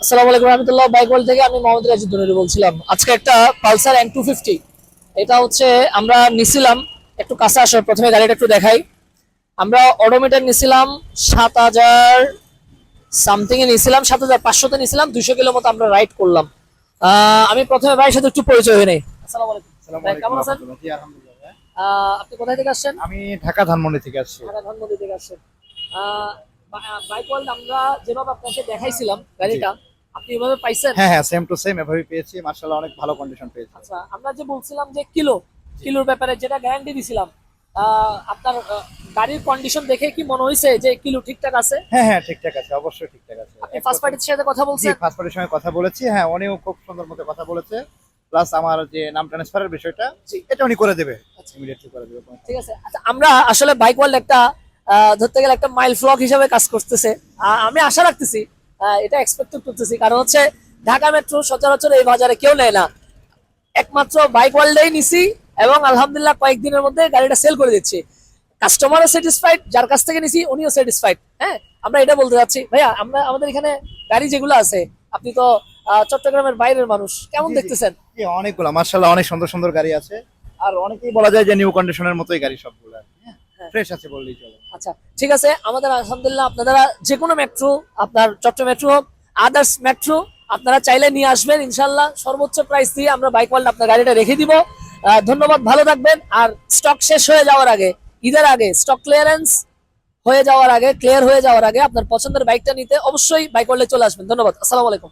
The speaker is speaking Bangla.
আসসালামু আলাইকুম রহমতুল্লাহ। বাইক ওয়ার্ল্ড থেকে আমি মোহাম্মদ রাজিদ দুনুরি বলছিলাম। আজকে একটা পালসার N250, এটা হচ্ছে আমরা নিছিলাম। একটু কাছে আসো, প্রথমে গাড়িটা একটু দেখাই। আমরা অডোমিটার নিছিলাম 7,000 সামথিং এ নিছিলাম, 7,500-তে নিছিলাম। 200 কিলো মতো আমরা রাইড করলাম। আমি প্রথমে ভাইয়ের সাথে একটু পরিচয় হয়ে নেই। আসসালামু আলাইকুম আসসালামু ভাই, আলাইকুম কেমন আছেন? রাহমাতুল্লাহ। জি, আলহামদুলিল্লাহ ভাইয়া। আপনি কোথায় থেকে আসছেন? আমি ঢাকা ধানমন্ডি থেকে আসছি। ঢাকা ধানমন্ডি থেকে আসছেন। বাইক ওয়ার্ল্ড আমরা যেভাবে আপনাকে দেখাইছিলাম জি। গাড়িটা, আপনি এভাবে পাইছেন? হ্যাঁ হ্যাঁ, সেম টু সেম এভাবেই পেয়েছি, মাশাআল্লাহ অনেক ভালো কন্ডিশন পেয়েছি। আচ্ছা, আমরা যে বলছিলাম যে কিলোর ব্যাপারে যেটা গ্যারান্টি দিছিলাম, আপনার গাড়ির কন্ডিশন দেখে কি মনে হয়েছে যে কিলো ঠিকঠাক আছে? হ্যাঁ হ্যাঁ, ঠিকঠাক আছে, অবশ্যই ঠিকঠাক আছে। আপনি ফার্স্ট পার্টির সাথে কথা জি, বলছেন? ফার্স্ট পার্টির সঙ্গে কথা বলেছি। হ্যাঁ, উনিও খুব সুন্দর মতো কথা বলেছে। প্লাস আমার যে নাম ট্রান্সফারের বিষয়টা, জি। এটা উনি করে দেবে, আচ্ছা, ইমিডিয়েটলি করে দেবে। ঠিক আছে। আচ্ছা, আমরা আসলে বাইক ওয়ার্ল্ড একটা ধরতে গেলে একটা মাইল ফ্লগ হিসেবে কাজ করতেছে। আমি আশা রাখতেছি, এটা এক্সপেক্ট করতেছি, কারণ হচ্ছে ঢাকা মেট্রো সচরাচর এই বাজারে কেউ নেয় না, একমাত্র বাইক ওয়ার্ল্ডেই নিছি। এবং আলহামদুলিল্লাহ কয়েকদিনের মধ্যে গাড়িটা সেল করে দিচ্ছি। কাস্টমারও স্যাটিসফাইড, যার কাছ থেকে নিছি উনিও স্যাটিসফাইড। হ্যাঁ, আমরা এটা বলতে চাচ্ছি ভাইয়া, আমরা আমাদের এখানে গাড়ি যেগুলো আছে, আপনি তো চট্টগ্রামের বাইরের মানুষ, কেমন জি জি দেখতেছেন? জি, অনেকগুলো মাশাআল্লাহ, অনেক সুন্দর সুন্দর গাড়ি আছে। আর অনেকেই বলা যায় যে নিউ কন্ডিশনের মতোই গাড়ি সবগুলো। হ্যাঁ, হ্যাঁ। ফ্রেশ আছে বললেই চলে। আচ্ছা, ঠিক আছে। আমাদের আলহামদুলিল্লাহ আপনারা যে কোনো মেট্রো, আপনার চট্টগ্রাম মেট্রো হোক, আদার্স মেট্রো, আপনারা চাইলে নিয়ে আসবেন। ইনশাল্লাহ সর্বোচ্চ প্রাইস দিয়ে আমরা বাইক ওয়ার্ল্ড আপনার গাড়িটা রেখে দিব। ধন্যবাদ, ভালো থাকবেন। আর স্টক শেষ হয়ে যাওয়ার আগে, ঈদের আগে, স্টক ক্লিয়ারেন্স হয়ে যাওয়ার আগে, ক্লিয়ার হয়ে যাওয়ার আগে আপনার পছন্দের বাইকটা নিতে অবশ্যই বাইক ওয়ার্ল্ডে চলে আসবেন। ধন্যবাদ, আসসালামু আলাইকুম।